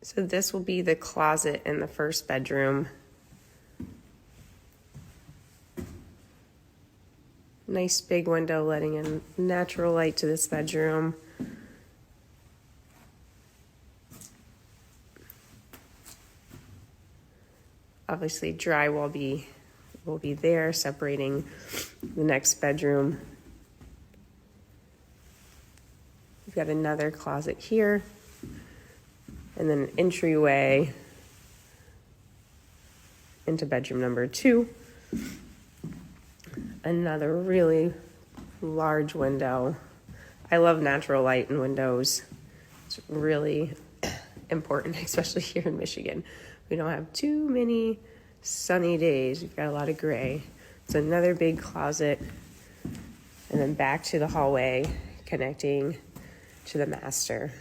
So this will be the closet in the first bedroom. Nice big window letting in natural light to this bedroom. Obviously drywall will be there, separating the next bedroom. We've got another closet here, and then an entryway into bedroom number 2. Another really large window. I love natural light in windows. It's really important, especially here in Michigan. We don't have too many sunny days. We've got a lot of gray. It's another big closet, and then back to the hallway connecting to the master.